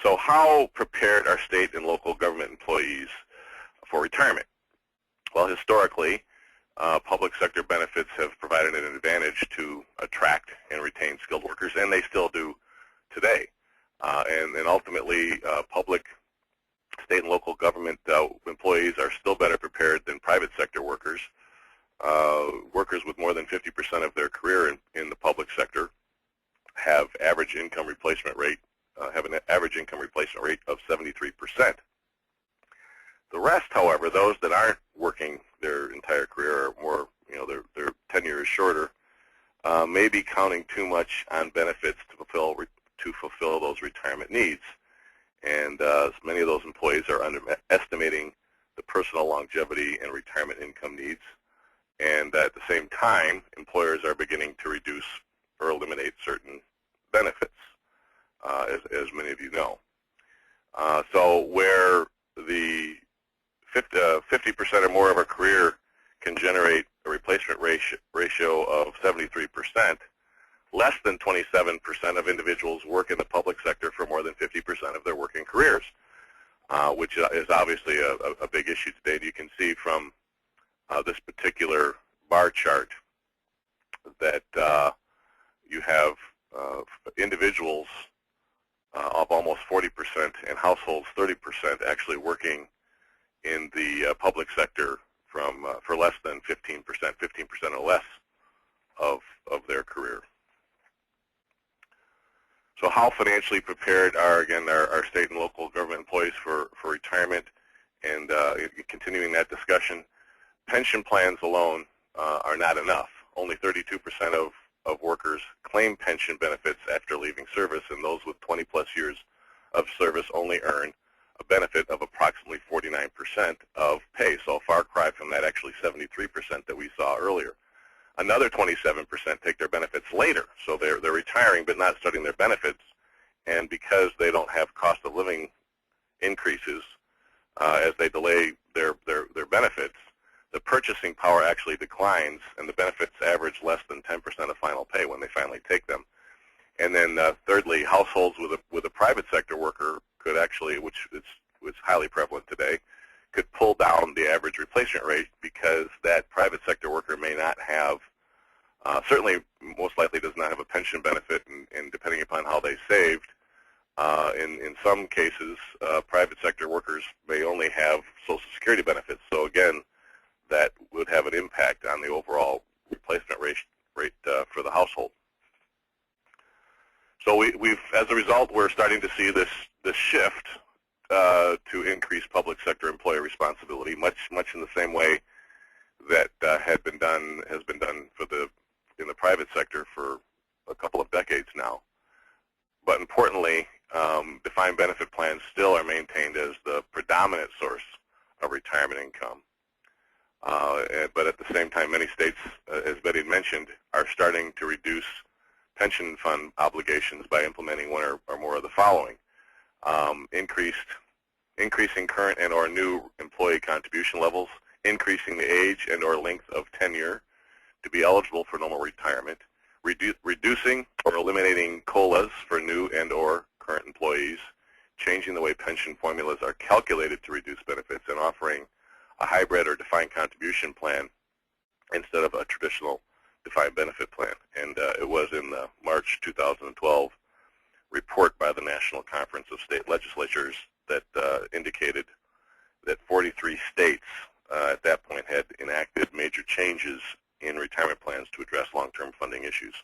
So how prepared are state and local government employees for retirement? Well, historically, public sector benefits have provided an advantage to attract and retain skilled workers, and they still do today. And ultimately, public, state, and local government employees are still better prepared than private sector workers. Workers with more than 50% of their career in the public sector have an average income replacement rate of 73%. The rest, however, those that aren't working their entire career or more, their tenure is shorter, may be counting too much on benefits to fulfill those retirement needs. And many of those employees are underestimating the personal longevity and retirement income needs. And at the same time, employers are beginning to reduce or eliminate certain benefits, as many of you know. So where the 50% or more of our career can generate a replacement ratio of 73%, less than 27% of individuals work in the public sector for more than 50% of their working careers, which is obviously a big issue today. You can see from this particular bar chart that you have individuals of almost 40% and households 30% actually working in the public sector for less than 15% or less of their career. So how financially prepared are, again, our state and local government employees for retirement? And continuing that discussion, pension plans alone are not enough. Only 32% of workers claim pension benefits after leaving service, and those with 20-plus years of service only earn a benefit of approximately 49% of pay. So a far cry from that actually 73% that we saw earlier. Another 27% take their benefits later. So they're retiring but not starting their benefits, and because they don't have cost of living increases as they delay their benefits, the purchasing power actually declines, and the benefits average less than 10% of final pay when they finally take them. And then thirdly, households with a private sector worker could actually, which is highly prevalent today, could pull down the average replacement rate because that private sector worker may not have, certainly most likely does not have a pension benefit, and depending upon how they saved, in some cases, private sector workers may only have Social Security benefits. So again, that would have an impact on the overall replacement rate for the household. So as a result, we're starting to see this shift to increase public sector employee responsibility, much in the same way that has been done in the private sector for a couple of decades now. But importantly, defined benefit plans still are maintained as the predominant source of retirement income. But at the same time, many states, as Betty mentioned, are starting to reduce pension fund obligations by implementing one or more of the following. Increasing current and or new employee contribution levels, increasing the age and or length of tenure to be eligible for normal retirement, reducing or eliminating COLAs for new and or current employees, changing the way pension formulas are calculated to reduce benefits, and offering a hybrid or defined contribution plan instead of a traditional defined benefit plan. And it was in the March 2012 report by the National Conference of State Legislatures that indicated that 43 states at that point had enacted major changes in retirement plans to address long-term funding issues.